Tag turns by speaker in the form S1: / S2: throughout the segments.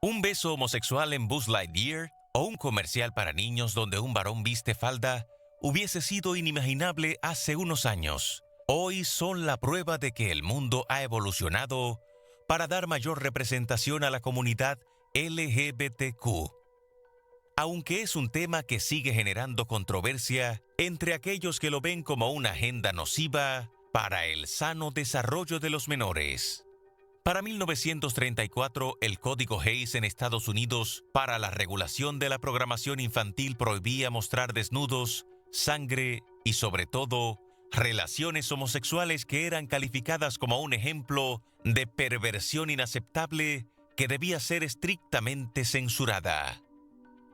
S1: Un beso homosexual en Buzz Lightyear o un comercial para niños donde un varón viste falda hubiese sido inimaginable hace unos años. Hoy son la prueba de que el mundo ha evolucionado para dar mayor representación a la comunidad LGBTQ. Aunque es un tema que sigue generando controversia entre aquellos que lo ven como una agenda nociva para el sano desarrollo de los menores. Para 1934, el Código Hays en Estados Unidos para la regulación de la programación infantil prohibía mostrar desnudos, sangre y, sobre todo, relaciones homosexuales que eran calificadas como un ejemplo de perversión inaceptable que debía ser estrictamente censurada.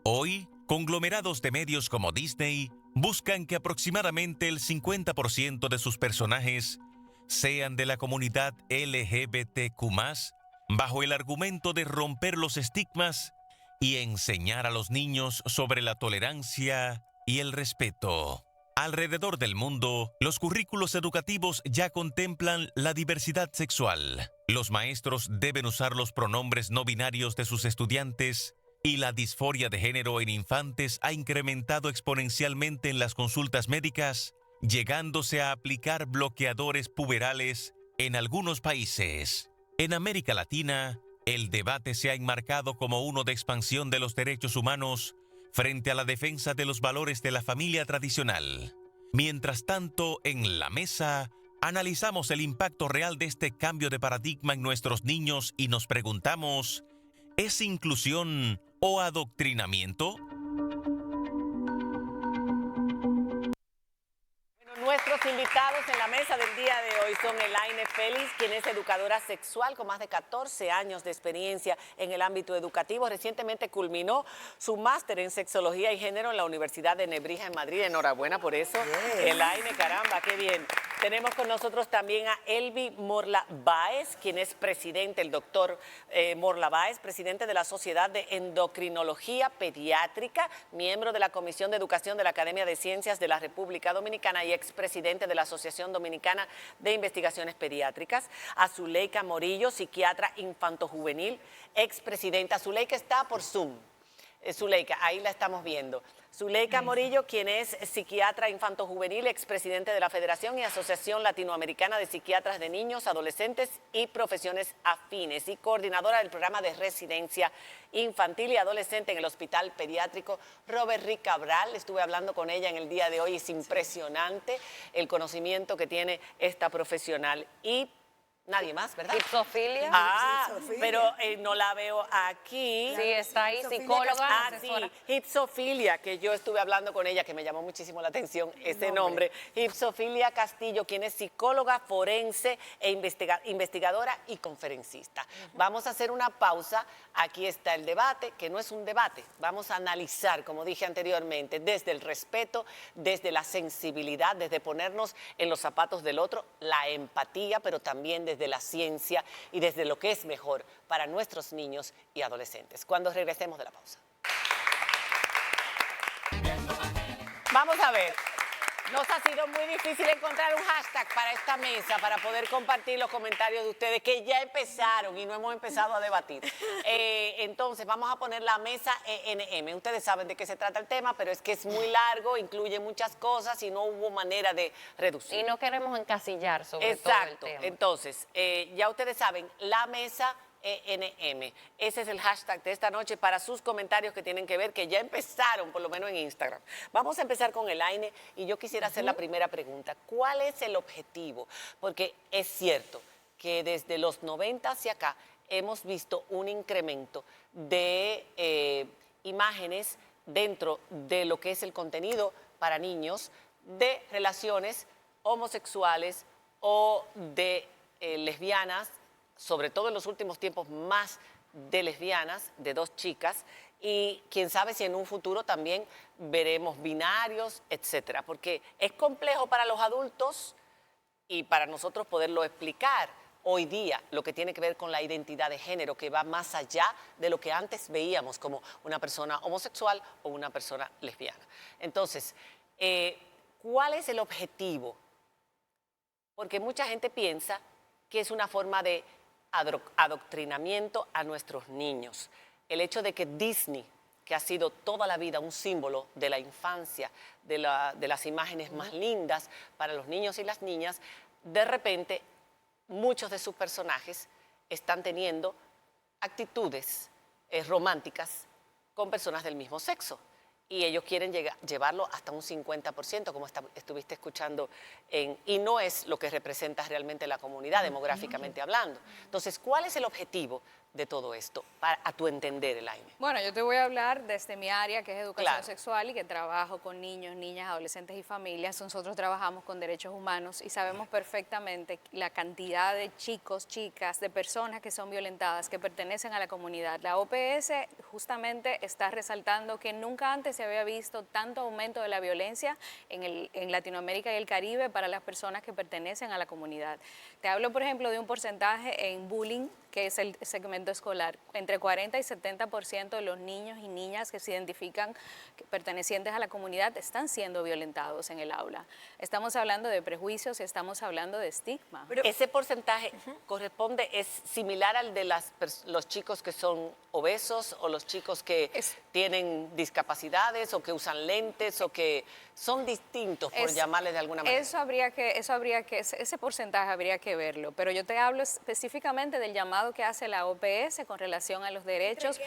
S1: Hoy, conglomerados de medios como Disney buscan que aproximadamente el 50% de sus personajes sean de la comunidad LGBTQ+, bajo el argumento de romper los estigmas y enseñar a los niños sobre la tolerancia y el respeto. Alrededor del mundo, los currículos educativos ya contemplan la diversidad sexual. Los maestros deben usar los pronombres no binarios de sus estudiantes y la disforia de género en infantes ha incrementado exponencialmente en las consultas médicas, llegándose a aplicar bloqueadores puberales en algunos países. En América Latina, el debate se ha enmarcado como uno de expansión de los derechos humanos frente a la defensa de los valores de la familia tradicional. Mientras tanto, en la mesa, analizamos el impacto real de este cambio de paradigma en nuestros niños y nos preguntamos, ¿es inclusión o adoctrinamiento?
S2: Nuestros invitados en la mesa del día de hoy son Elaine Félix, quien es educadora sexual con más de 14 años de experiencia en el ámbito educativo. Recientemente culminó su máster en sexología y género en la Universidad de Nebrija en Madrid. Enhorabuena por eso. Yes. Elaine, caramba, qué bien. Tenemos con nosotros también a Elvi Morla Báez, quien es presidente, el doctor Morla Báez, presidente de la Sociedad de Endocrinología Pediátrica, miembro de la Comisión de Educación de la Academia de Ciencias de la República Dominicana y expresidente de la Asociación Dominicana de Investigaciones Pediátricas. A Zuleika Morillo, psiquiatra infantojuvenil, expresidenta. Zuleika está por Zoom. Zuleika, ahí la estamos viendo. Zuleika Morillo, quien es psiquiatra infantojuvenil, expresidente de la Federación y Asociación Latinoamericana de Psiquiatras de Niños, Adolescentes y Profesiones Afines y coordinadora del programa de residencia infantil y adolescente en el Hospital Pediátrico Robert Rick Cabral. Estuve hablando con ella en el día de hoy, es impresionante el conocimiento que tiene esta profesional. Y nadie más, ¿verdad?
S3: Ipsofilia.
S2: Pero no la veo aquí.
S3: Sí, está ahí, psicóloga.
S2: Sí, Ipsofilia, que yo estuve hablando con ella, que me llamó muchísimo la atención ese nombre. Ipsofilia Castillo, quien es psicóloga forense e investigadora y conferencista. Vamos a hacer una pausa. Aquí está el debate, que no es un debate. Vamos a analizar, como dije anteriormente, desde el respeto, desde la sensibilidad, desde ponernos en los zapatos del otro, la empatía, pero también desde la ciencia y desde lo que es mejor para nuestros niños y adolescentes. Cuando regresemos de la pausa. Vamos a ver. Nos ha sido muy difícil encontrar un hashtag para esta mesa para poder compartir los comentarios de ustedes que ya empezaron y no hemos empezado a debatir. Entonces vamos a poner la mesa ENM. Ustedes saben de qué se trata el tema, pero es que es muy largo, incluye muchas cosas y no hubo manera de reducir.
S3: Y no queremos encasillar sobre
S2: Exacto.
S3: todo el tema.
S2: Entonces, ya ustedes saben, la mesa ENM. Ese es el hashtag de esta noche para sus comentarios que tienen que ver, que ya empezaron, por lo menos en Instagram. Vamos a empezar con Elaine y yo quisiera hacer la primera pregunta. ¿Cuál es el objetivo? Porque es cierto que desde los 90 hacia acá hemos visto un incremento de imágenes dentro de lo que es el contenido para niños de relaciones homosexuales o de lesbianas, sobre todo en los últimos tiempos más de lesbianas, de dos chicas, y quién sabe si en un futuro también veremos binarios, etcétera, porque es complejo para los adultos y para nosotros poderlo explicar hoy día lo que tiene que ver con la identidad de género, que va más allá de lo que antes veíamos como una persona homosexual o una persona lesbiana. Entonces, ¿cuál es el objetivo? Porque mucha gente piensa que es una forma de adoctrinamiento a nuestros niños. el hecho de que Disney, que ha sido toda la vida un símbolo de la infancia, de las imágenes más lindas para los niños y las niñas, de repente muchos de sus personajes están teniendo actitudes románticas con personas del mismo sexo. Y ellos quieren llevarlo hasta un 50%, como estuviste escuchando, y no es lo que representa realmente la comunidad, demográficamente hablando. Entonces, ¿cuál es el objetivo de todo esto, a tu entender, Elaine?
S4: Bueno, yo te voy a hablar desde mi área, que es educación
S2: Claro.
S4: sexual, y que trabajo con niños, niñas, adolescentes y familias. Nosotros trabajamos con derechos humanos y sabemos perfectamente la cantidad de chicos, chicas, de personas que son violentadas, que pertenecen a la comunidad. La OPS justamente está resaltando que nunca antes se había visto tanto aumento de la violencia en Latinoamérica y el Caribe para las personas que pertenecen a la comunidad. Te hablo, por ejemplo, de un porcentaje en bullying, que es el segmento escolar. Entre 40 y 70% de los niños y niñas que se identifican pertenecientes a la comunidad están siendo violentados en el aula. Estamos hablando de prejuicios y estamos hablando de estigma.
S2: Pero ese porcentaje es similar al de los chicos que son obesos o los chicos que tienen discapacidades o que usan lentes o que son distintos, por llamarles de alguna manera.
S4: Ese porcentaje habría que verlo, pero yo te hablo específicamente del llamado que hace la OPS con relación a los derechos.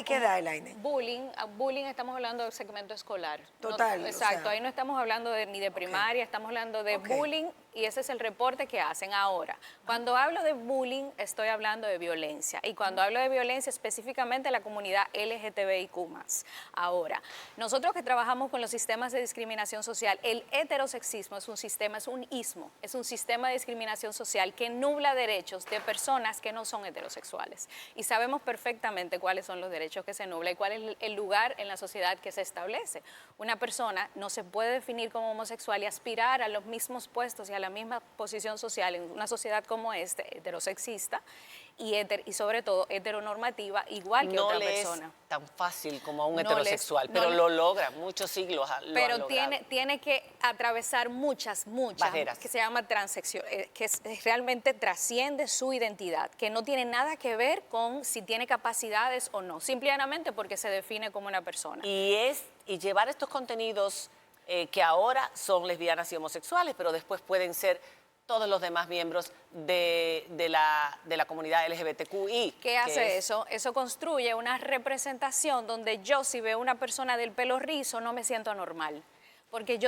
S5: ¿Qué edad, Elaine?
S4: Bullying, estamos hablando del segmento escolar.
S5: Total.
S4: Exacto, ahí no estamos hablando ni de primaria, estamos hablando de bullying, y ese es el reporte que hacen ahora. Cuando hablo de bullying, estoy hablando de violencia, y cuando hablo de violencia, específicamente la comunidad LGTBIQ+. Ahora, nosotros que trabajamos con los sistemas de discriminación social, el heterosexismo es un ismo, es un sistema de discriminación social que nubla derechos de personas que no son heterosexuales. Y sabemos perfectamente cuáles son los derechos que se nubla y cuál es el lugar en la sociedad que se establece. Una persona no se puede definir como homosexual y aspirar a los mismos puestos y a la misma posición social en una sociedad como heterosexista y sobre todo heteronormativa, igual que otra persona.
S2: No le es tan fácil como a un heterosexual, pero lo logra, muchos siglos lo han logrado.
S4: Tiene que atravesar muchas
S2: barreras,
S4: que se llama transección, que realmente trasciende su identidad, que no tiene nada que ver con si tiene capacidades o no, simplemente porque se define como una persona.
S2: Y llevar estos contenidos que ahora son lesbianas y homosexuales, pero después pueden ser todos los demás miembros de la comunidad LGBTQI.
S4: ¿Qué hace eso? Eso construye una representación donde yo, si veo una persona del pelo rizo, no me siento anormal. Porque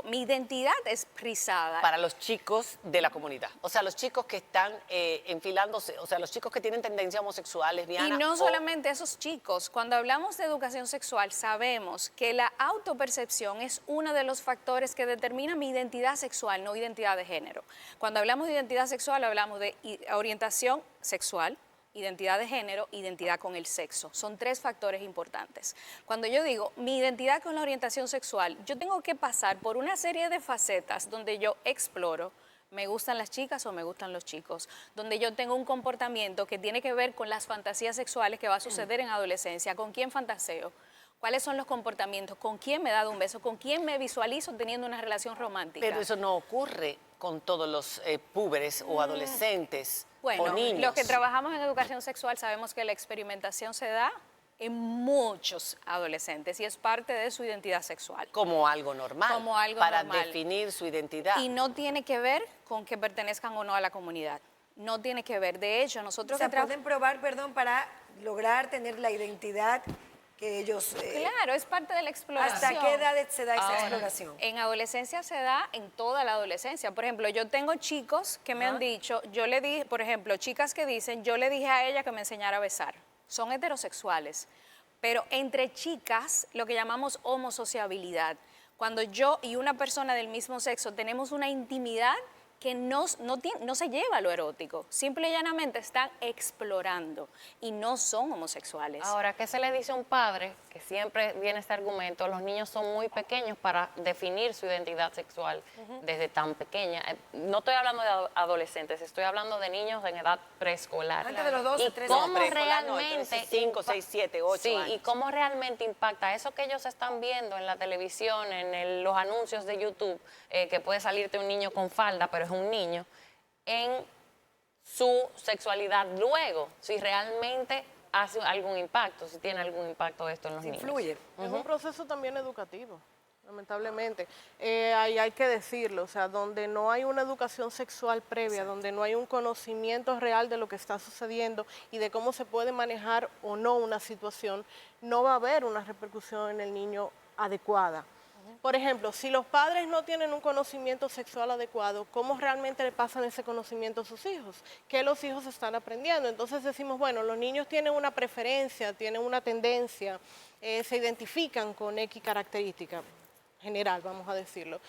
S4: mi identidad es rizada.
S2: Para los chicos de la comunidad. O sea, los chicos que están enfilándose, o sea, los chicos que tienen tendencia homosexual, lesbiana.
S4: Y no solamente esos chicos. Cuando hablamos de educación sexual, sabemos que la autopercepción es uno de los factores que determina mi identidad sexual, no identidad de género. Cuando hablamos de identidad sexual, hablamos de orientación sexual, identidad de género, identidad con el sexo. Son tres factores importantes. Cuando yo digo mi identidad con la orientación sexual, yo tengo que pasar por una serie de facetas donde yo exploro, me gustan las chicas o me gustan los chicos, donde yo tengo un comportamiento que tiene que ver con las fantasías sexuales que va a suceder en adolescencia, con quién fantaseo, cuáles son los comportamientos, con quién me he dado un beso, con quién me visualizo teniendo una relación romántica.
S2: Pero eso no ocurre con todos los púberes o adolescentes o niños.
S4: Los que trabajamos en educación sexual sabemos que la experimentación se da en muchos adolescentes y es parte de su identidad sexual.
S2: Como algo normal.
S4: Como algo
S2: para
S4: normal.
S2: definir su identidad.
S4: Y no tiene que ver con que pertenezcan o no a la comunidad. No tiene que ver. De hecho, nosotros...
S5: O sea, pueden probar, para lograr tener la identidad que ellos...
S4: Claro, es parte de la exploración.
S5: ¿Hasta qué edad se da esa exploración?
S4: En adolescencia se da en toda la adolescencia. Por ejemplo, yo tengo chicos que me han dicho, yo le dije, por ejemplo, chicas que dicen, yo le dije a ella que me enseñara a besar. Son heterosexuales. Pero entre chicas, lo que llamamos homosociabilidad. Cuando yo y una persona del mismo sexo tenemos una intimidad que no se lleva a lo erótico, simple y llanamente están explorando y no son homosexuales.
S3: Ahora, ¿qué se le dice a un padre? Que siempre viene este argumento, los niños son muy pequeños para definir su identidad sexual desde tan pequeña. No estoy hablando de adolescentes, estoy hablando de niños en edad preescolar.
S5: Antes de los 12, 13
S3: ¿Cómo
S5: años.
S3: realmente
S2: 5, 6, 7, 8
S3: Sí,
S2: años.
S3: y cómo realmente impacta eso que ellos están viendo en la televisión, en los anuncios de YouTube, que puede salirte un niño con falda, pero es un niño, en su sexualidad luego, si realmente hace algún impacto, si tiene algún impacto esto en los niños.
S5: Influye.
S6: Es un proceso también educativo, lamentablemente. Ahí hay que decirlo, o sea, donde no hay una educación sexual previa, donde no hay un conocimiento real de lo que está sucediendo y de cómo se puede manejar o no una situación, no va a haber una repercusión en el niño adecuada. Por ejemplo, si los padres no tienen un conocimiento sexual adecuado, ¿cómo realmente le pasan ese conocimiento a sus hijos? ¿Qué los hijos están aprendiendo? Entonces decimos, bueno, los niños tienen una preferencia, tienen una tendencia, se identifican con X característica general, vamos a decirlo.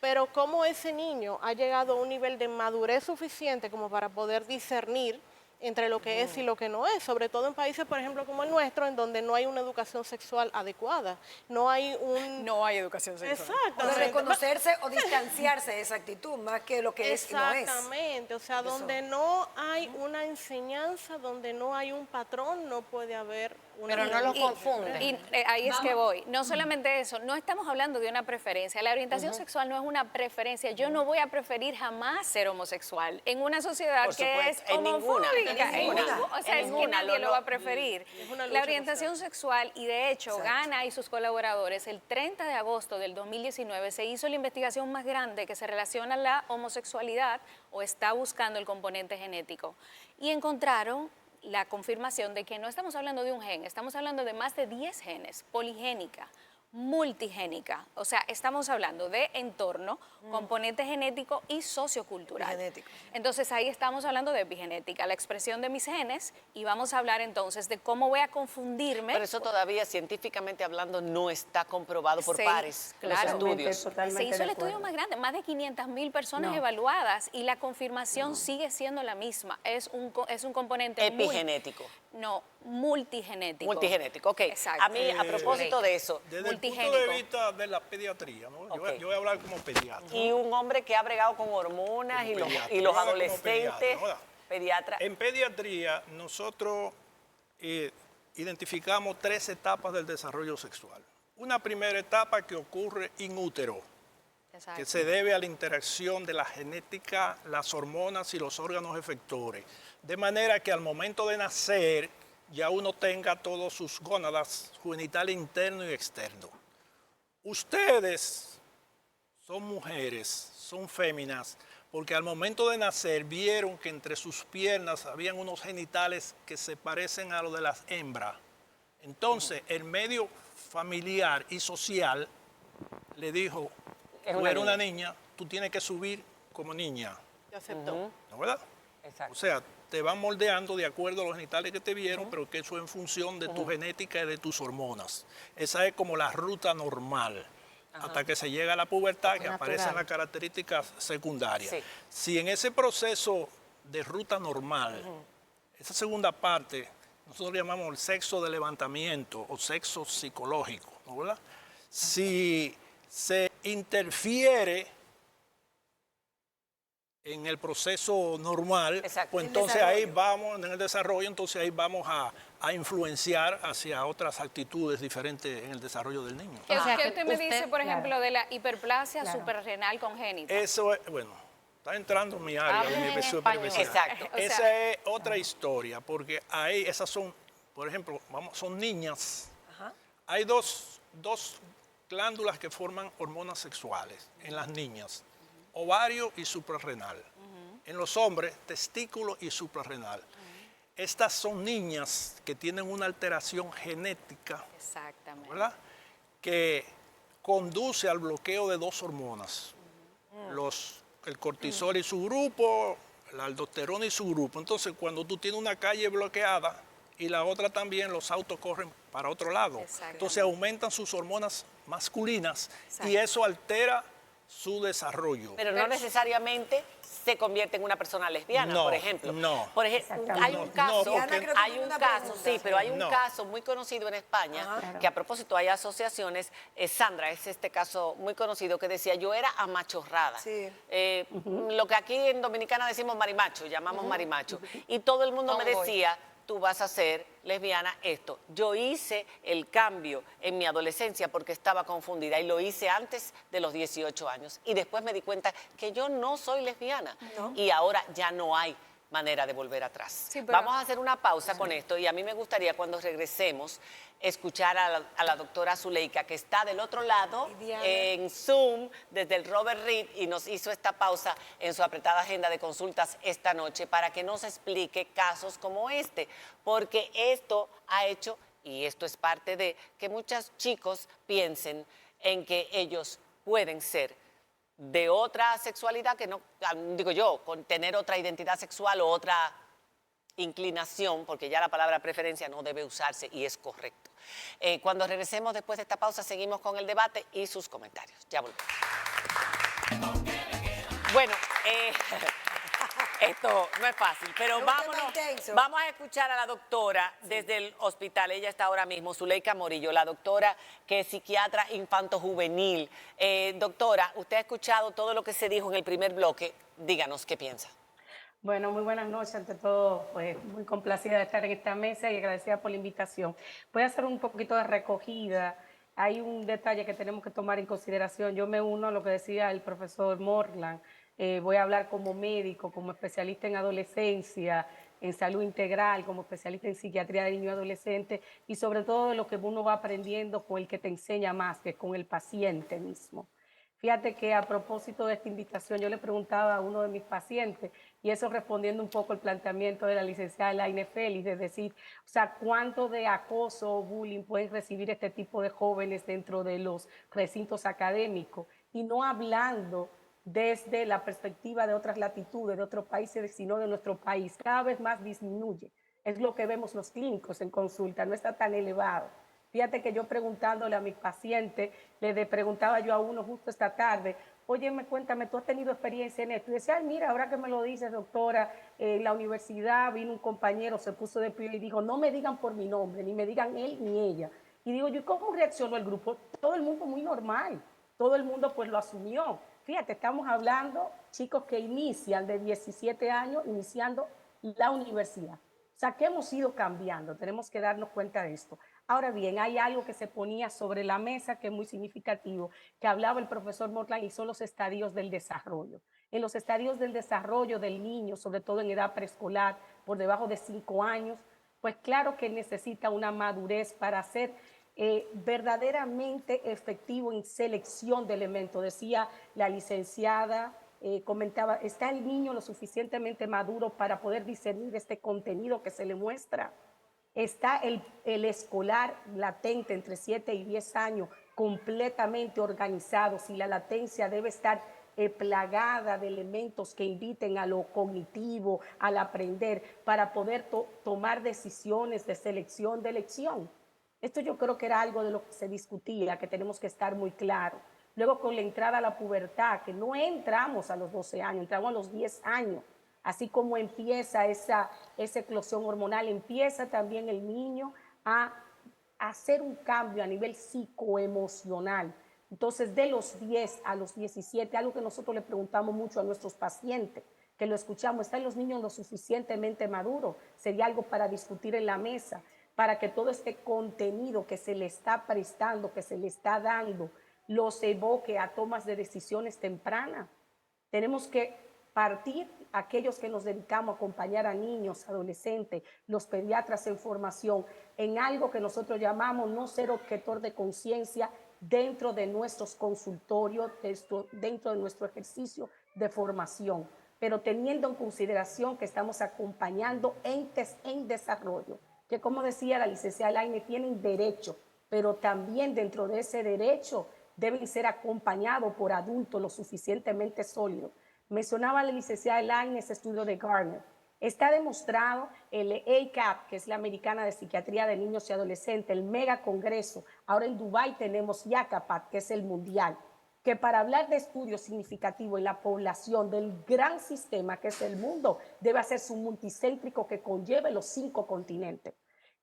S6: Pero ¿cómo ese niño ha llegado a un nivel de madurez suficiente como para poder discernir entre lo que es y lo que no es, sobre todo en países, por ejemplo, como el nuestro, en donde no hay una educación sexual adecuada, no hay un...
S4: No hay educación sexual.
S5: O de
S6: Exactamente.
S5: reconocerse o distanciarse de esa actitud, más que lo que es y no es.
S6: Exactamente, o sea, donde no hay una enseñanza, donde no hay un patrón, no puede haber una...
S3: Pero no los confunde.
S4: Y ahí es que voy. No solamente eso, no estamos hablando de una preferencia. La orientación sexual no es una preferencia. Yo no voy a preferir jamás ser homosexual en una sociedad
S2: Por
S4: que es
S2: supuesto, en ninguna,
S4: homofóbica.
S2: en ninguna,
S4: O sea,
S2: en
S4: es que
S2: ninguna,
S4: nadie
S2: lo-
S4: lo va a preferir.
S6: una lucha
S4: La orientación sexual, y de hecho, Gana y sus colaboradores, el 30 de agosto del 2019 se hizo la investigación más grande que se relaciona a la homosexualidad o está buscando el componente genético. Y encontraron la confirmación de que no estamos hablando de un gen, estamos hablando de más de 10 genes, poligénica, multigénica. O sea, estamos hablando de entorno, componente genético y sociocultural.
S5: Epigenético.
S4: Entonces ahí estamos hablando de epigenética, la expresión de mis genes, y vamos a hablar entonces de cómo voy a confundirme.
S2: Pero eso todavía, científicamente hablando, no está comprobado por
S4: Sí,
S2: pares,
S4: claro.
S2: los estudios.
S4: Se hizo el estudio más grande, más de 500.000 personas evaluadas, y la confirmación sigue siendo la misma. Es un componente
S2: Epigenético.
S4: No, multigenético.
S2: Multigenético, ok.
S4: Exacto.
S2: A mí, a propósito de eso,
S7: Desde el punto
S4: multigénico.
S7: de vista de la pediatría, ¿no?
S2: Ok.
S7: Yo voy a hablar como pediatra.
S2: y un hombre que ha bregado con hormonas
S7: Como
S2: y los,
S7: pediatra.
S2: y los
S7: Yo hablo como
S2: adolescentes,
S7: pediatra, ¿verdad?
S2: pediatra.
S7: En pediatría, nosotros identificamos 3 etapas del desarrollo sexual. Una primera etapa que ocurre in útero,
S4: Exacto.
S7: que se debe a la interacción de la genética, las hormonas y los órganos efectores. De manera que al momento de nacer ya uno tenga todos sus gónadas, genital interno y externo. Ustedes son mujeres, son féminas, porque al momento de nacer vieron que entre sus piernas habían unos genitales que se parecen a los de las hembras. Entonces, el medio familiar y social le dijo,
S2: Es
S7: tú
S2: una
S7: eres una niña, tú tienes que subir como niña,
S6: Se aceptó.
S7: ¿no verdad?
S2: Exacto.
S7: O sea, te van moldeando de acuerdo a los genitales que te vieron, pero que eso en función de tu genética y de tus hormonas. Esa es como la ruta normal, hasta que se llega a la pubertad, que aparecen las características secundarias.
S2: Sí.
S7: Si en ese proceso de ruta normal, esa segunda parte, nosotros llamamos el sexo de levantamiento o sexo psicológico, ¿no verdad? Si se interfiere en el proceso normal,
S2: Exacto.
S7: pues
S2: En
S7: entonces
S5: desarrollo.
S7: ahí vamos, en el desarrollo, entonces ahí vamos a influenciar hacia otras actitudes diferentes en el desarrollo del niño.
S4: ¿Qué,
S3: sea,
S4: qué
S3: que
S4: usted me
S3: usted-
S4: dice, por ejemplo, de la hiperplasia suprarrenal congénita?
S7: Eso es, bueno, está entrando en mi área,
S3: Hablen
S7: de mi
S3: en
S7: supervisión.
S3: español.
S2: Exacto.
S4: O sea-
S7: Esa es otra historia, porque ahí esas son, por ejemplo, son niñas. Hay dos glándulas que forman hormonas sexuales en las niñas, ovario y suprarrenal. En los hombres, testículo y suprarrenal. Estas son niñas que tienen una alteración genética,
S4: Exactamente.
S7: ¿verdad? Que conduce al bloqueo de 2 hormonas. El cortisol y su grupo, la aldosterona y su grupo. Entonces, cuando tú tienes una calle bloqueada y la otra también, los autos corren para otro lado.
S4: Exactamente.
S7: Entonces aumentan sus hormonas masculinas y
S4: Exacto.
S7: eso altera su desarrollo.
S2: Pero no necesariamente se convierte en una persona lesbiana,
S7: No,
S2: por ejemplo.
S7: no.
S2: Por ejemplo, hay un caso,
S7: porque-
S5: Ana, creo que
S2: hay
S5: tiene
S2: un
S5: una
S2: caso,
S5: pregunta.
S2: sí, pero hay un
S7: No.
S2: caso muy conocido en España, que a propósito hay asociaciones, Sandra es este caso muy conocido que decía, yo era amachorrada.
S5: Sí.
S2: Lo que aquí en Dominicana decimos marimacho, llamamos marimacho. Y todo el mundo me
S3: Tomboy.
S2: decía, tú vas a ser lesbiana esto. Yo hice el cambio en mi adolescencia porque estaba confundida y lo hice antes de los 18 años. Y después me di cuenta que yo no soy lesbiana. Y ahora ya no hay manera de volver atrás.
S4: Sí, pero-
S2: Vamos a hacer una pausa con esto y a mí me gustaría cuando regresemos escuchar a la doctora Zuleika, que está del otro lado
S5: Y Diana.
S2: en Zoom desde el Robert Reed y nos hizo esta pausa en su apretada agenda de consultas esta noche para que nos explique casos como este, porque esto ha hecho, y esto es parte de que muchos chicos piensen en que ellos pueden ser de otra sexualidad que no, digo yo, con tener otra identidad sexual o otra inclinación, porque ya la palabra preferencia no debe usarse y es correcto. Cuando regresemos después de esta pausa, seguimos con el debate y sus comentarios. Ya volvemos. Bueno, esto no es fácil, pero
S5: Es un tema intenso.
S2: vamos a escuchar a la doctora desde el hospital. Ella está ahora mismo, Zuleika Morillo, la doctora que es psiquiatra infanto-juvenil. Doctora, usted ha escuchado todo lo que se dijo en el primer bloque. Díganos qué piensa.
S8: Bueno, muy buenas noches. Ante todo, pues muy complacida de estar en esta mesa y agradecida por la invitación. Voy a hacer un poquito de recogida. Hay un detalle que tenemos que tomar en consideración. Yo me uno a lo que decía el profesor Morland. Voy a hablar como médico, como especialista en adolescencia, en salud integral, como especialista en psiquiatría de niño y adolescente y sobre todo de lo que uno va aprendiendo con el que te enseña más, que es con el paciente mismo. Fíjate que a propósito de esta invitación yo le preguntaba a uno de mis pacientes, y eso respondiendo un poco el planteamiento de la licenciada Elaine Félix, es decir, o sea, cuánto de acoso o bullying pueden recibir este tipo de jóvenes dentro de los recintos académicos, y no hablando desde la perspectiva de otras latitudes, de otros países, sino de nuestro país. Cada vez más disminuye. Es lo que vemos los clínicos en consulta, no está tan elevado. Fíjate que yo preguntándole a mis pacientes, preguntaba yo a uno justo esta tarde, oye, cuéntame, ¿tú has tenido experiencia en esto? Y decía, ay, mira, ahora que me lo dices, doctora, en la universidad vino un compañero, se puso de pie y dijo, no me digan por mi nombre, ni me digan él ni ella. Y digo yo, ¿cómo reaccionó el grupo? Todo el mundo muy normal, todo el mundo pues lo asumió. Fíjate, estamos hablando chicos que inician de 17 años, iniciando la universidad. O sea, que hemos ido cambiando, tenemos que darnos cuenta de esto. Ahora bien, hay algo que se ponía sobre la mesa que es muy significativo, que hablaba el profesor Morland, y son los estadios del desarrollo. En los estadios del desarrollo del niño, sobre todo en edad preescolar, por debajo de 5 años, pues claro que necesita una madurez para ser verdaderamente efectivo en selección de elementos. Decía la licenciada, comentaba, ¿está el niño lo suficientemente maduro para poder discernir este contenido que se le muestra? ¿Está el escolar latente entre 7 y 10 años completamente organizado? Si la latencia debe estar plagada de elementos que inviten a lo cognitivo, al aprender, para poder tomar decisiones de selección, de elección. Esto yo creo que era algo de lo que se discutía, que tenemos que estar muy claros. Luego con la entrada a la pubertad, que no entramos a los 12 años, entramos a los 10 años. Así como empieza esa eclosión hormonal, empieza también el niño a hacer un cambio a nivel psicoemocional. Entonces, de los 10 a los 17, algo que nosotros le preguntamos mucho a nuestros pacientes, que lo escuchamos, ¿están los niños lo suficientemente maduros? Sería algo para discutir en la mesa, para que todo este contenido que se le está prestando, que se le está dando, los evoque a tomas de decisiones tempranas. Tenemos que partir, aquellos que nos dedicamos a acompañar a niños, adolescentes, los pediatras en formación, en algo que nosotros llamamos no ser objetor de conciencia dentro de nuestros consultorios, dentro de nuestro ejercicio de formación, pero teniendo en consideración que estamos acompañando entes en desarrollo, que como decía la licenciada Elaine, tienen derecho, pero también dentro de ese derecho deben ser acompañados por adultos lo suficientemente sólidos. Mencionaba la licenciada Elaine ese estudio de Garner. Está demostrado el ACAP, que es la Americana de Psiquiatría de Niños y Adolescentes, el mega congreso. Ahora en Dubái tenemos YACAPAT, que es el mundial, que para hablar de estudios significativos en la población del gran sistema que es el mundo, debe hacerse un multicéntrico que conlleve los 5 continentes.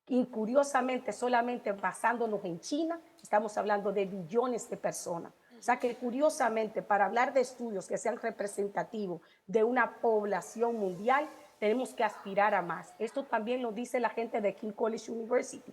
S8: Y curiosamente, solamente basándonos en China, estamos hablando de billones de personas. O sea que curiosamente, para hablar de estudios que sean representativos de una población mundial, tenemos que aspirar a más. Esto también lo dice la gente de King College University,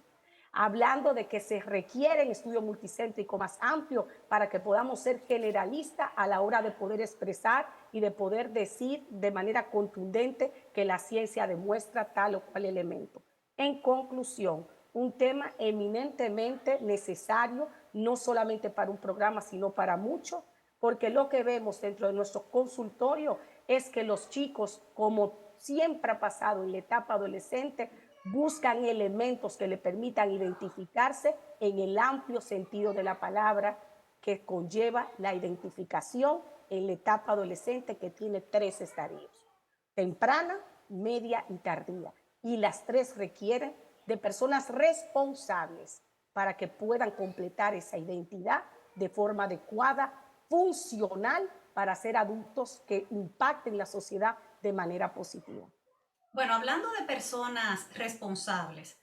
S8: hablando de que se requieren estudios multicéntricos más amplios para que podamos ser generalistas a la hora de poder expresar y y de poder decir de manera contundente que la ciencia demuestra tal o cual elemento. En conclusión, un tema eminentemente necesario, no solamente para un programa, sino para muchos, porque lo que vemos dentro de nuestro consultorio es que los chicos, como siempre ha pasado en la etapa adolescente, buscan elementos que le permitan identificarse en el amplio sentido de la palabra que conlleva la identificación en la etapa adolescente, que tiene 3 estadios: temprana, media y tardía. Y las 3 requieren de personas responsables para que puedan completar esa identidad de forma adecuada, funcional, para ser adultos que impacten la sociedad de manera positiva.
S9: Bueno, hablando de personas responsables,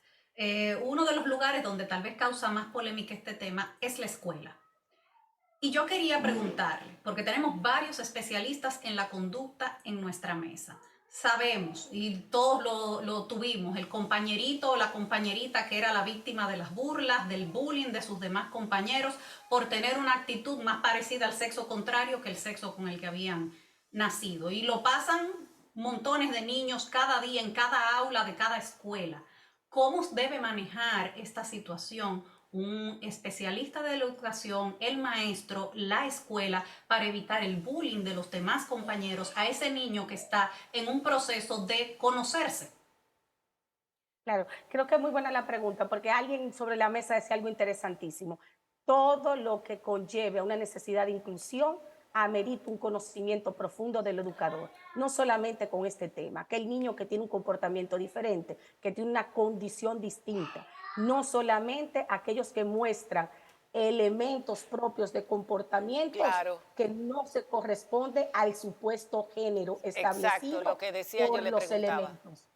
S9: uno de los lugares donde tal vez causa más polémica este tema es la escuela. Y yo quería preguntarle, porque tenemos varios especialistas en la conducta en nuestra mesa. Sabemos, y todos lo tuvimos, el compañerito o la compañerita que era la víctima de las burlas, del bullying de sus demás compañeros por tener una actitud más parecida al sexo contrario que el sexo con el que habían nacido. Y lo pasan montones de niños cada día en cada aula de cada escuela. ¿Cómo debe manejar esta situación un especialista de la educación, el maestro, la escuela, para evitar el bullying de los demás compañeros a ese niño que está en un proceso de conocerse?
S8: Claro, creo que es muy buena la pregunta, porque alguien sobre la mesa decía algo interesantísimo. Todo lo que conlleve a una necesidad de inclusión amerita un conocimiento profundo del educador, no solamente con este tema, aquel niño que tiene un comportamiento diferente, que tiene una condición distinta, no solamente aquellos que muestran elementos propios de comportamientos que no se corresponde al supuesto género establecido.
S2: Exacto, lo que decía
S8: por
S2: yo le
S8: los
S2: preguntaba.
S8: elementos.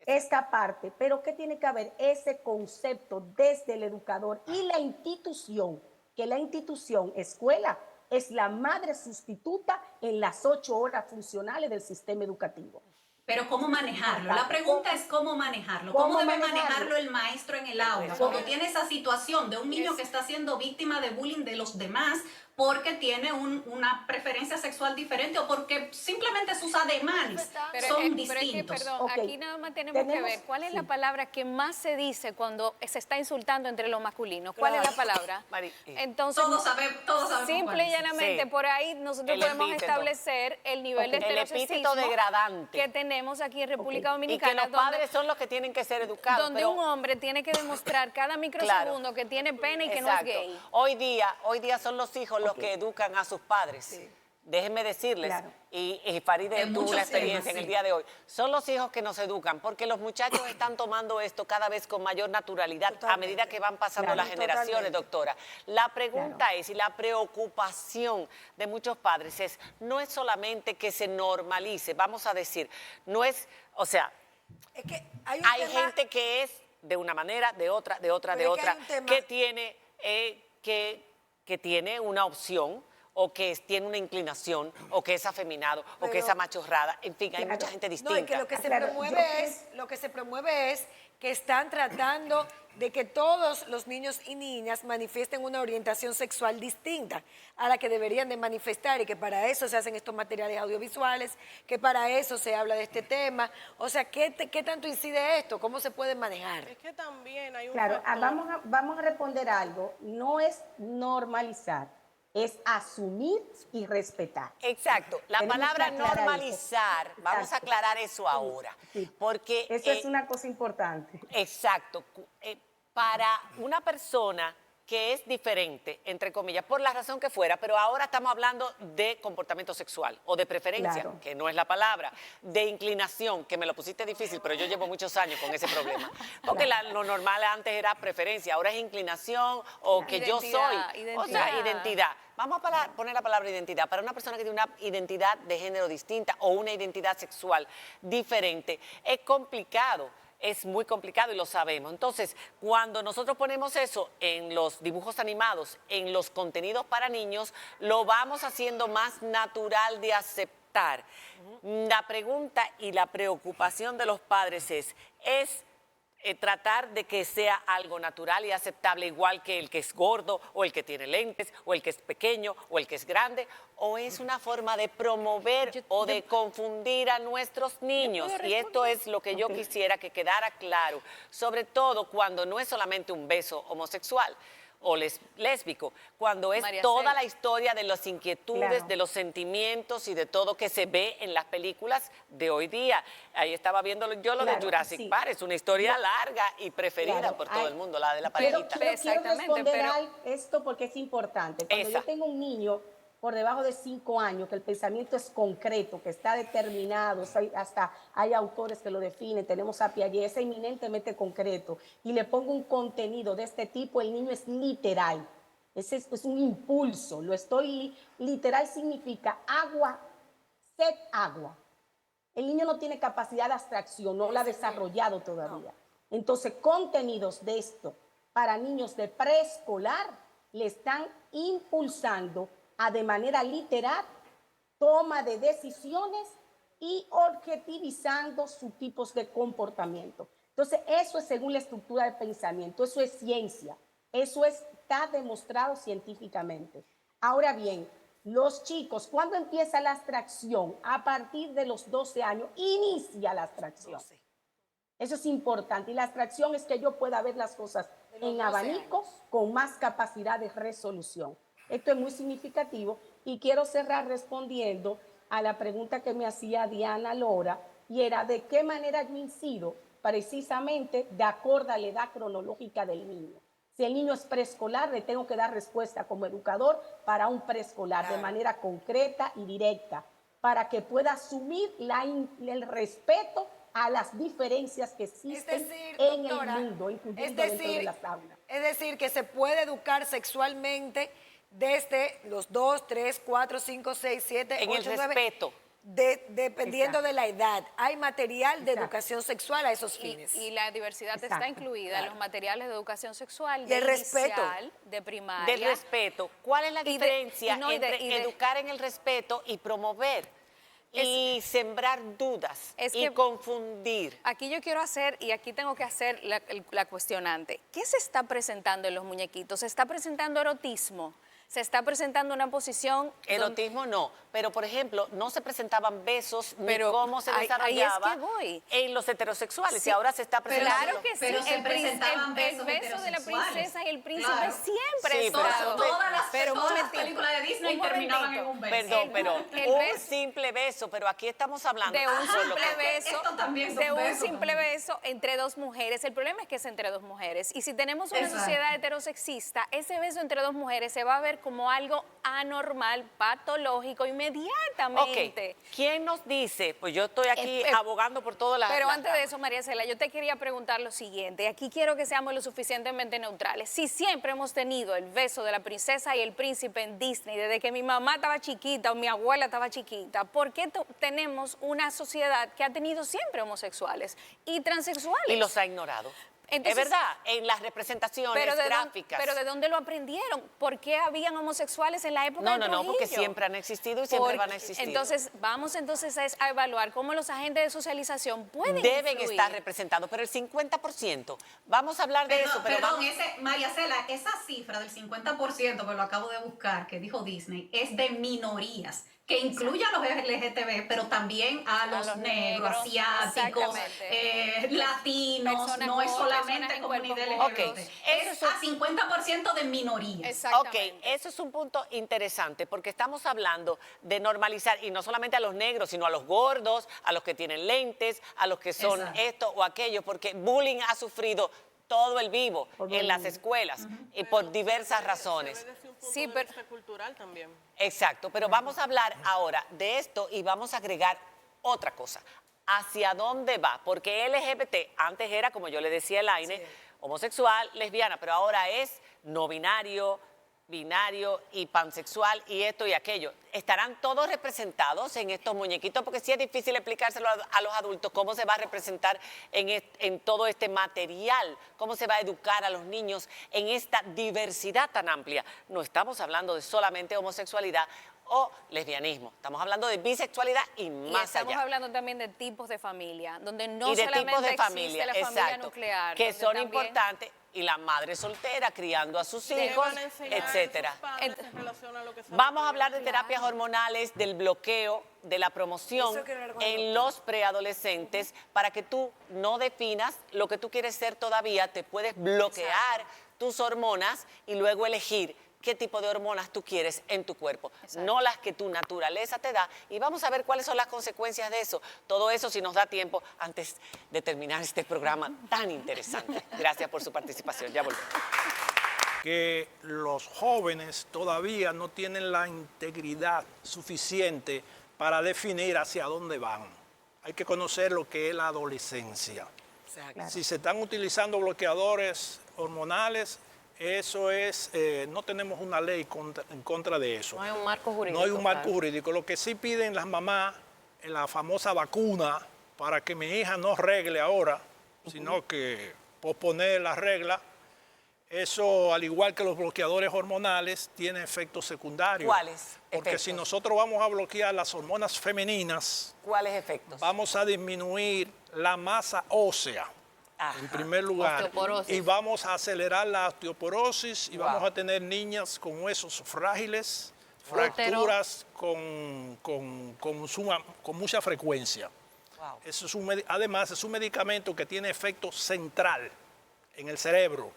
S8: Esta parte, pero ¿qué tiene que haber? Ese concepto desde el educador y la institución, que la institución, escuela, es la madre sustituta en las 8 horas funcionales del sistema educativo.
S9: Pero ¿cómo manejarlo? La pregunta es ¿cómo manejarlo? ¿Cómo debe manejarlo el maestro en el aula? Cuando tiene esa situación de un niño que está siendo víctima de bullying de los demás porque tiene una preferencia sexual diferente o porque simplemente sus ademanes son distintos.
S4: Aquí nada más tenemos que ver cuál es la palabra que más se dice cuando se está insultando entre los masculinos. ¿Cuál es la palabra? Entonces,
S9: todos sabemos
S4: simple y llanamente, por ahí nosotros podemos establecer el nivel de estereotipismo
S2: degradante
S4: que tenemos aquí en República Dominicana.
S2: Y que los padres son los que tienen que ser educados.
S4: Donde un hombre tiene que demostrar cada microsegundo que tiene pene y que no es gay.
S2: Hoy día son los hijos los que educan a sus padres. Sí. Déjenme decirles, y Farideh tuvo una experiencia en el día de hoy, son los hijos que nos educan, porque los muchachos están tomando esto cada vez con mayor naturalidad a medida que van pasando las generaciones, doctora. La pregunta es, y la preocupación de muchos padres es, no es solamente que se normalice, vamos a decir, no es, o sea,
S5: es que hay
S2: gente que es de una manera, de otra, que tiene que tiene una opción o que tiene una inclinación o que es afeminado o que es amachorrada. En fin, hay mucha gente distinta.
S5: No, y que lo que se promueve es que están tratando de que todos los niños y niñas manifiesten una orientación sexual distinta a la que deberían de manifestar y que para eso se hacen estos materiales audiovisuales, que para eso se habla de este tema. O sea, ¿qué tanto incide esto? ¿Cómo se puede manejar?
S6: Es que también hay un
S8: vamos a responder algo. No es normalizar, es asumir y respetar.
S2: Exacto. La palabra normalizar, vamos a aclarar eso ahora. Porque
S8: eso es una cosa importante.
S2: Exacto. Para una persona que es diferente, entre comillas, por la razón que fuera, pero ahora estamos hablando de comportamiento sexual o de preferencia, que no es la palabra, de inclinación, que me lo pusiste difícil, pero yo llevo muchos años con ese problema. Porque lo normal antes era preferencia, ahora es inclinación o que yo soy. O sea, identidad. Vamos a poner la palabra identidad. Para una persona que tiene una identidad de género distinta o una identidad sexual diferente, es complicado. Es muy complicado y lo sabemos. Entonces, cuando nosotros ponemos eso en los dibujos animados, en los contenidos para niños, lo vamos haciendo más natural de aceptar. La pregunta y la preocupación de los padres es tratar de que sea algo natural y aceptable, igual que el que es gordo o el que tiene lentes o el que es pequeño o el que es grande, o es una forma de promover o de confundir a nuestros niños? Y esto es lo que yo quisiera que quedara claro, sobre todo cuando no es solamente un beso homosexual o lésbico, cuando es
S4: María
S2: toda
S4: Cela.
S2: la historia de las inquietudes,
S8: Claro.
S2: de los sentimientos y de todo que se ve en las películas de hoy día. Ahí estaba viendo yo lo de
S8: Claro,
S2: Jurassic
S8: sí.
S2: Park, es una historia larga y preferida
S8: Claro,
S2: por todo
S8: hay-
S2: el mundo, la de la
S8: Quiero,
S2: parejita.
S8: quiero
S4: Exactamente,
S8: responder
S4: pero-
S8: a esto porque es importante. Cuando
S2: Esa.
S8: yo tengo un niño por debajo de 5 años, que el pensamiento es concreto, que está determinado, hasta hay autores que lo definen, tenemos a Piaget, es eminentemente concreto, y le pongo un contenido de este tipo, el niño es literal. Ese es un impulso, literal significa agua, sed, agua. El niño no tiene capacidad de abstracción, no la ha desarrollado todavía. Entonces, contenidos de esto para niños de preescolar le están impulsando a de manera literal toma de decisiones y objetivizando sus tipos de comportamiento. Entonces, eso es según la estructura del pensamiento, eso es ciencia, está demostrado científicamente. Ahora bien, los chicos, ¿cuándo empieza la abstracción? A partir de los 12 años, inicia la abstracción. Eso es importante. Y la abstracción es que yo pueda ver las cosas en abanico con más capacidad de resolución. Esto es muy significativo y quiero cerrar respondiendo a la pregunta que me hacía Diana Lora, y era de qué manera yo incido precisamente de acuerdo a la edad cronológica del niño. Si el niño es preescolar, le tengo que dar respuesta como educador para un preescolar de manera concreta y directa, para que pueda asumir el respeto a las diferencias que existen en
S5: doctora,
S8: el mundo, incluyendo dentro de las aulas.
S5: Es decir, que se puede educar sexualmente desde los 2, 3, 4, 5, 6, 7,
S2: En
S5: 8,
S2: el
S5: 9,
S2: respeto.
S5: dependiendo
S8: Exacto.
S5: de la edad. Hay material de
S8: Exacto.
S5: educación sexual a esos fines.
S4: Y la diversidad está
S8: Exacto,
S4: incluida en los materiales de educación sexual,
S5: Y el
S4: de
S5: respeto.
S4: inicial, de primaria.
S2: Del respeto. ¿Cuál es la
S4: Y de-
S2: diferencia
S4: y no, y de-
S2: entre
S4: y de-
S2: educar en el respeto y promover y sembrar dudas
S4: es
S2: y
S4: que-
S2: confundir?
S4: Aquí yo quiero hacer, y aquí tengo que hacer la cuestionante. ¿Qué se está presentando en los muñequitos? ¿Se está presentando erotismo? ¿Se está presentando una posición?
S2: Erotismo no, pero por ejemplo, no se presentaban besos
S4: Pero
S2: ni cómo se
S4: ahí es que
S2: desarrollaba
S4: voy.
S2: en los heterosexuales
S4: Sí,
S2: y ahora se está presentando.
S4: Claro que sí,
S9: Pero se
S4: el
S9: presentaban besos
S4: beso de la
S9: heterosexuales.
S4: princesa y el príncipe
S9: Claro.
S4: siempre
S2: Sí,
S4: ha
S2: pero
S4: estado.
S2: eso-
S4: un
S9: todas las
S4: momentito,
S9: películas de Disney
S4: un
S9: terminaban
S4: momentito.
S9: en un beso.
S2: Perdón, pero
S4: el
S2: un
S4: beso-
S2: simple beso, pero aquí estamos hablando
S4: De un
S2: por lo
S4: simple
S2: que-
S4: beso,
S9: esto también son
S4: de un
S9: besos
S4: simple
S9: también.
S4: beso entre dos mujeres. El problema es que es entre dos mujeres. Y si tenemos una
S9: Exacto.
S4: sociedad heterosexista, ese beso entre dos mujeres se va a ver como algo anormal, patológico, inmediatamente.
S2: Ok, ¿quién nos dice? Pues yo estoy aquí abogando por todas las...
S4: Pero
S2: las
S4: antes de
S2: ramas.
S4: eso, María Cela, yo te quería preguntar lo siguiente. Aquí quiero que seamos lo suficientemente neutrales. Si siempre hemos tenido el beso de la princesa y el príncipe en Disney, desde que mi mamá estaba chiquita o mi abuela estaba chiquita, ¿por qué tenemos una sociedad que ha tenido siempre homosexuales y transexuales?
S2: Y los ha ignorado.
S4: Entonces-
S2: es verdad, en las representaciones gráficas.
S4: pero ¿de dónde lo aprendieron? ¿Por qué habían homosexuales en la época de
S2: No, porque
S4: Trujillo?
S2: siempre han existido y siempre van a existir.
S4: Entonces, vamos entonces a evaluar cómo los agentes de socialización pueden
S2: deben
S4: influir.
S2: estar representados, pero el 50%. Vamos a hablar de eso, pero
S9: perdón,
S2: vamos-
S9: María Cela, esa cifra del 50%, que lo acabo de buscar, que dijo Disney, es de minorías, que incluye a los LGTB, pero también a los negros, asiáticos, latinos,
S4: Personas
S9: no es
S4: con-
S9: solamente
S4: personas en
S9: comunidad
S4: cuerpos
S9: LGBT.
S2: gordos.
S9: Es a 50% de minorías.
S2: Ok,
S4: Exactamente.
S2: eso es un punto interesante porque estamos hablando de normalizar y no solamente a los negros, sino a los gordos, a los que tienen lentes, a los que son
S9: Exacto.
S2: esto o aquello, porque bullying ha sufrido todo el vivo en las escuelas y por diversas razones.
S6: Se ve desde un punto
S4: Sí,
S6: de
S4: pero-
S6: vista cultural también.
S2: Exacto, pero vamos a hablar ahora de esto y vamos a agregar otra cosa. ¿Hacia dónde va? Porque LGBT antes era, como yo le decía a Elaine, homosexual, lesbiana, pero ahora es no binario, binario y pansexual y esto y aquello. ¿Estarán todos representados en estos muñequitos? Porque sí es difícil explicárselo a los adultos cómo se va a representar en todo este material, cómo se va a educar a los niños en esta diversidad tan amplia. No estamos hablando de solamente homosexualidad o lesbianismo. Estamos hablando de bisexualidad y más
S4: estamos
S2: allá.
S4: hablando también de tipos de familia, donde no
S2: Y de
S4: solamente
S2: tipos de
S4: existe
S2: familia,
S4: la familia
S2: exacto,
S4: nuclear.
S2: que
S4: donde
S2: son
S4: también-
S2: importantes, y la madre soltera criando a sus
S6: ¿Qué
S2: hijos,
S6: van a enseñar a
S2: etcétera.
S6: esos padres en relación a lo que saben
S2: Vamos a
S6: que
S2: hablar de
S6: ellos-
S2: terapias hormonales, del bloqueo, de la promoción
S5: Eso quiero hablar con el
S2: en
S5: doctor.
S2: los preadolescentes para que tú no definas lo que tú quieres ser todavía, te puedes bloquear tus hormonas y luego elegir qué tipo de hormonas tú quieres en tu cuerpo, no las que tu naturaleza te da. Y vamos a ver cuáles son las consecuencias de eso. Todo eso si nos da tiempo antes de terminar este programa tan interesante. Gracias por su participación. Ya volvemos.
S7: Que los jóvenes todavía no tienen la integridad suficiente para definir hacia dónde van. Hay que conocer lo que es la adolescencia. Si se están utilizando bloqueadores hormonales, eso es, no tenemos una ley en contra de eso.
S3: No hay un marco jurídico.
S7: No hay un marco
S3: claro.
S7: jurídico. Lo que sí piden las mamás en la famosa vacuna para que mi hija no regle ahora, sino que posponer la regla, eso, al igual que los bloqueadores hormonales, tiene efectos secundarios.
S2: ¿Cuáles
S7: Porque
S2: efectos?
S7: si nosotros vamos a bloquear las hormonas femeninas,
S2: ¿Cuáles efectos?
S7: vamos a disminuir la masa ósea, en primer lugar,
S3: Osteoporosis.
S7: y vamos a acelerar la osteoporosis y
S2: Wow.
S7: vamos a tener niñas con huesos frágiles,
S3: Útero.
S7: fracturas con mucha frecuencia.
S2: Wow.
S7: Eso es además, es un medicamento que tiene efecto central en el cerebro.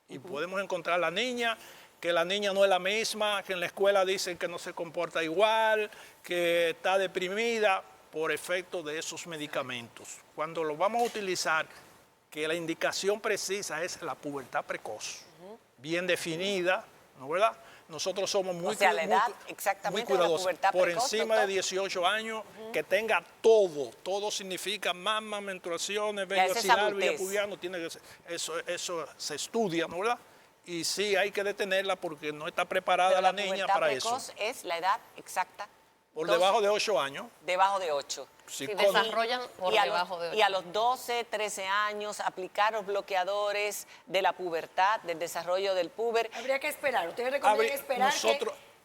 S7: Y podemos encontrar la niña, que la niña no es la misma, que en la escuela dicen que no se comporta igual, que está deprimida por efecto de esos medicamentos. Cuando los vamos a utilizar, que la indicación precisa es la pubertad precoz, bien definida, ¿no verdad? Nosotros somos muy,
S2: O sea, la
S7: muy-
S2: edad
S7: muy
S2: exactamente de la
S7: cuidadosos.
S2: pubertad
S7: Por
S2: precoz,
S7: encima
S2: doctor.
S7: de 18 años, que tenga todo significa mama, menstruaciones,
S2: Ya, esa es
S7: velocidad,
S2: adultez.
S7: pubiano, tiene que ser, eso se estudia, ¿no verdad? Y sí hay que detenerla porque no está preparada
S2: Pero
S7: la
S2: la
S7: niña
S2: pubertad
S7: para
S2: precoz
S7: eso.
S2: es la edad exacta.
S7: Por
S2: 12,
S7: debajo de 8 años.
S2: Debajo de 8.
S7: Sí,
S3: Si
S7: con-
S3: desarrollan por
S2: y a
S3: debajo de
S2: y a los 12, 13 años, aplicar los bloqueadores de la pubertad, del desarrollo del puber.
S5: Habría que esperar. Ustedes recomiendan esperar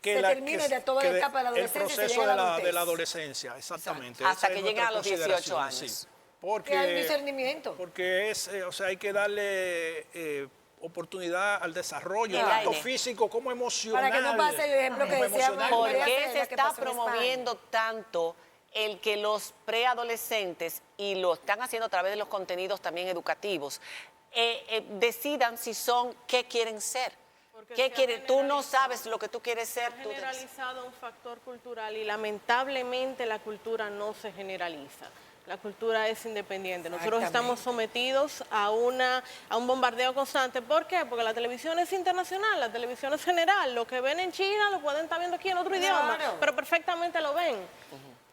S5: que se termine de toda la etapa de la adolescencia
S7: el
S5: y se
S7: proceso
S5: llegue a la
S7: de
S5: adultez.
S7: la adolescencia, exactamente.
S2: Hasta
S7: Esa es
S2: que lleguen
S7: nuestra
S2: a los 18
S7: consideración,
S2: años.
S7: sí. Porque,
S5: Que hay discernimiento.
S7: Porque es, o sea, hay que darle oportunidad al desarrollo,
S2: Claro.
S7: tanto físico como emocional.
S5: Para que no pase el ejemplo que
S7: como
S5: decía
S7: emocional.
S2: ¿Por
S5: María
S2: qué
S5: Cela,
S2: se
S5: que
S2: está
S5: pasó en España?
S2: promoviendo tanto el que los preadolescentes, y lo están haciendo a través de los contenidos también educativos, decidan si son, qué quieren ser?
S6: Porque
S2: ¿Qué
S6: se ha
S2: quieren? Tú no
S6: generalizado.
S2: sabes lo que tú quieres ser.
S6: Ha generalizado un factor cultural y lamentablemente la cultura no se generaliza. La cultura es independiente. Nosotros estamos sometidos a un bombardeo constante. ¿Por qué? Porque la televisión es internacional, la televisión es general. Lo que ven en China lo pueden estar viendo aquí en otro idioma, pero perfectamente lo ven.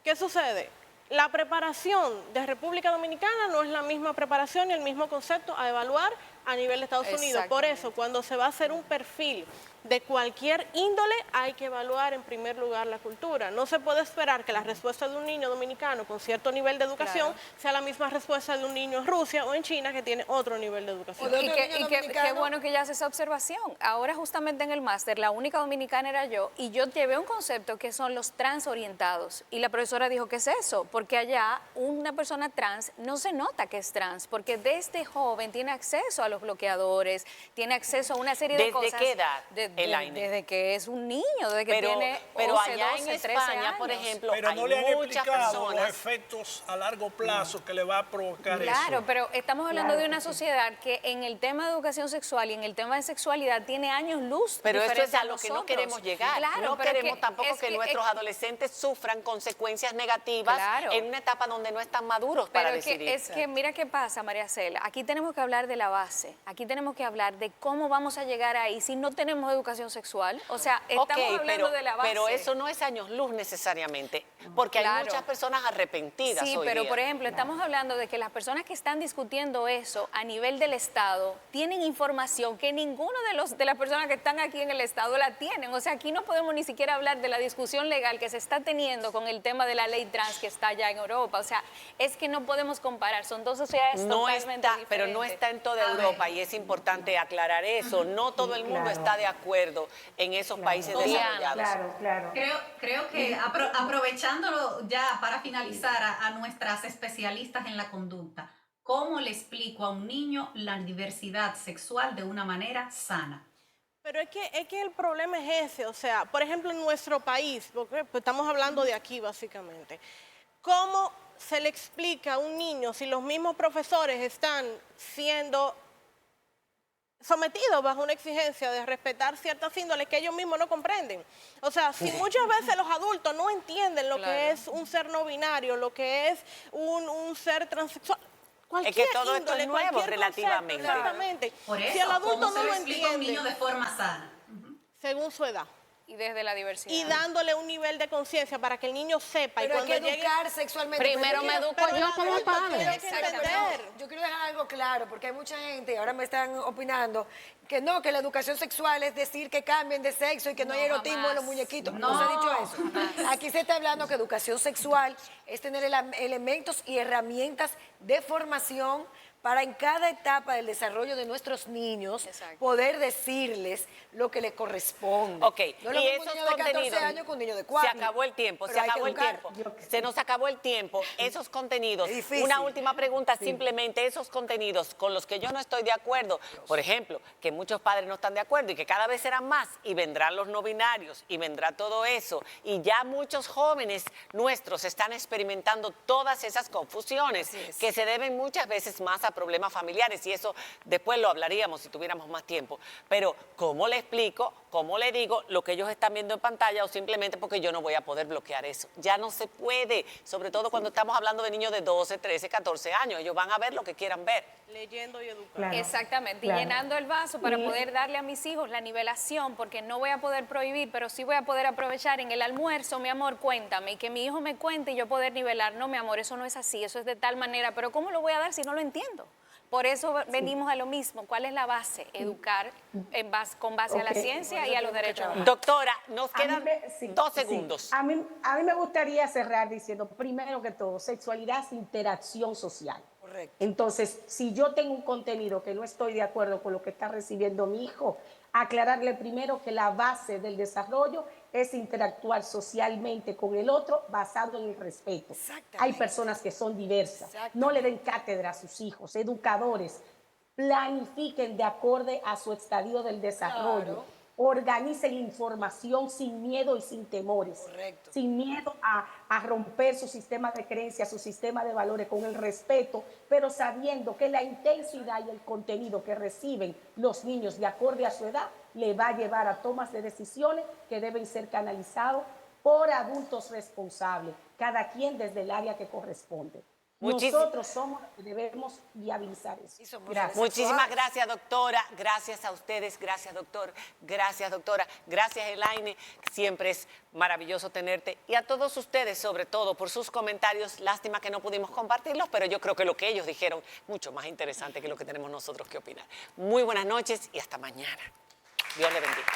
S6: ¿Qué sucede? La preparación de República Dominicana no es la misma preparación y el mismo concepto a evaluar a nivel de Estados Unidos. Por eso, cuando se va a hacer un perfil de cualquier índole, hay que evaluar en primer lugar la cultura. No se puede esperar que la respuesta de un niño dominicano con cierto nivel de educación sea la misma respuesta de un niño en Rusia o en China que tiene otro nivel de educación.
S5: O de
S4: Y
S5: otro
S4: qué
S5: niño dominicano.
S4: bueno que ya hace esa observación. Ahora justamente en el máster, la única dominicana era yo, y yo llevé un concepto que son los transorientados. Y la profesora dijo, ¿qué es eso? Porque allá una persona trans no se nota que es trans, porque desde joven tiene acceso a los bloqueadores, tiene acceso a una serie de
S2: ¿Desde
S4: cosas.
S2: qué edad, Elaine?
S4: Desde que es un niño, desde que
S2: Pero,
S4: tiene 11,
S2: pero allá
S4: 12,
S2: en
S4: 13
S2: España, por
S4: años.
S2: ejemplo,
S7: Pero
S2: hay
S7: no le han
S2: muchas
S7: explicado los
S2: personas.
S7: efectos a largo plazo que le va a provocar eso.
S4: Claro, pero estamos hablando de una sociedad que en el tema de educación sexual y en el tema de sexualidad tiene años luz.
S2: Pero esto es
S4: diferente
S2: a lo que no
S4: nosotros.
S2: queremos llegar.
S4: Claro,
S2: no
S4: pero
S2: queremos tampoco
S4: es
S2: que nuestros adolescentes sufran consecuencias negativas
S4: Claro.
S2: en una etapa donde no están maduros para
S4: Pero
S2: decidir.
S4: es que mira qué pasa, María Cela. Aquí tenemos que hablar de la base. Aquí tenemos que hablar de cómo vamos a llegar ahí si no tenemos educación sexual. O sea, estamos
S2: Ok,
S4: hablando de la base.
S2: pero eso no es años luz necesariamente, porque hay
S4: Claro.
S2: muchas personas arrepentidas
S4: Sí,
S2: hoy
S4: pero
S2: día.
S4: por ejemplo, estamos hablando de que las personas que están discutiendo eso a nivel del Estado tienen información que ninguno de las personas que están aquí en el Estado la tienen. O sea, aquí no podemos ni siquiera hablar de la discusión legal que se está teniendo con el tema de la ley trans que está allá en Europa. O sea, es que no podemos comparar, son dos sociedades totalmente diferentes.
S2: Pero no está en toda Europa y es importante aclarar eso. No todo el mundo está de acuerdo en esos países desarrollados.
S8: Claro.
S9: Creo que aprovechándolo ya para finalizar a nuestras especialistas en la conducta, ¿cómo le explico a un niño la diversidad sexual de una manera sana?
S6: Pero es que el problema es ese, o sea, por ejemplo, en nuestro país, porque pues, estamos hablando de aquí básicamente, ¿cómo se le explica a un niño si los mismos profesores están siendo sometidos bajo una exigencia de respetar ciertas índoles que ellos mismos no comprenden? O sea, si muchas veces los adultos no entienden lo que es un ser no binario, lo que es un ser transexual,
S2: es que todo esto es nuevo relativamente.
S6: Exactamente.
S9: Por eso,
S6: si el adulto
S9: ¿cómo
S6: no
S9: se
S6: lo
S9: lo explica a un niño
S6: entiende,
S9: de forma sana?
S6: según su edad,
S4: Y desde la diversidad.
S6: y dándole un nivel de conciencia para que el niño sepa,
S5: Pero
S6: y
S5: hay
S6: cuando
S5: que
S6: llegue...
S5: educar sexualmente.
S3: Primero me educo yo como padre.
S6: Tiene que entender.
S5: Yo quiero dejar algo claro, porque hay mucha gente, y ahora me están opinando, que no, que la educación sexual es decir que cambien de sexo y que no hay erotismo
S4: jamás.
S5: en los muñequitos.
S9: No,
S5: No se ha dicho eso. Aquí se está hablando que educación sexual es tener elementos y herramientas de formación para en cada etapa del desarrollo de nuestros niños
S4: Exacto.
S5: poder decirles lo que les corresponde.
S2: Ok,
S5: No es lo
S2: y
S5: mismo un
S2: esos
S5: niño de 14
S2: contenidos,
S5: años que un niño de 4.
S2: se acabó el tiempo,
S5: Pero hay que educar.
S2: se nos acabó el tiempo. Esos contenidos,
S5: Es difícil.
S2: una última pregunta, simplemente esos contenidos con los que yo no estoy de acuerdo, por ejemplo, que muchos padres no están de acuerdo y que cada vez serán más, y vendrán los no binarios, y vendrá todo eso, y ya muchos jóvenes nuestros están experimentando todas esas confusiones que se deben muchas veces más a problemas familiares, y eso después lo hablaríamos si tuviéramos más tiempo. Pero, ¿cómo le explico, cómo le digo lo que ellos están viendo en pantalla, o simplemente porque yo no voy a poder bloquear eso? Ya no se puede, sobre todo cuando estamos hablando de niños de 12, 13, 14 años. Ellos van a ver lo que quieran ver.
S6: Leyendo y educando.
S8: Claro.
S4: Exactamente,
S8: Claro.
S4: y llenando el vaso para poder darle a mis hijos la nivelación, porque no voy a poder prohibir, pero sí voy a poder aprovechar en el almuerzo, mi amor, cuéntame, y que mi hijo me cuente y yo poder nivelar. No, mi amor, eso no es así, eso es de tal manera, pero ¿cómo lo voy a dar si no lo entiendo? Por eso venimos a lo mismo. ¿Cuál es la base? Educar con base a la
S8: Ok.
S4: ciencia y a los derechos humanos.
S2: Doctora, nos
S8: A mí
S2: quedan
S8: sí,
S2: 2
S8: sí.
S2: segundos.
S8: A mí me gustaría cerrar diciendo, primero que todo, sexualidad es interacción social.
S5: Correcto.
S8: Entonces, si yo tengo un contenido que no estoy de acuerdo con lo que está recibiendo mi hijo, aclararle primero que la base del desarrollo es interactuar socialmente con el otro basado en el respeto.
S5: Exactamente.
S8: Hay personas que son diversas.
S5: Exactamente.
S8: No le den cátedra a sus hijos, educadores. Planifiquen de acuerdo a su estadio del desarrollo.
S5: Claro.
S8: Organicen información sin miedo y sin temores.
S5: Correcto.
S8: Sin miedo a romper su sistema de creencias, su sistema de valores, con el respeto, pero sabiendo que la intensidad y el contenido que reciben los niños de acorde a su edad le va a llevar a tomas de decisiones que deben ser canalizados por adultos responsables, cada quien desde el área que corresponde. Nosotros somos los que debemos viabilizar eso. Gracias.
S2: Muchísimas gracias, doctora. Gracias a ustedes. Gracias, doctor. Gracias, doctora. Gracias, Elaine. Siempre es maravilloso tenerte. Y a todos ustedes, sobre todo, por sus comentarios. Lástima que no pudimos compartirlos, pero yo creo que lo que ellos dijeron, mucho más interesante que lo que tenemos nosotros que opinar. Muy buenas noches y hasta mañana. Dios le bendiga.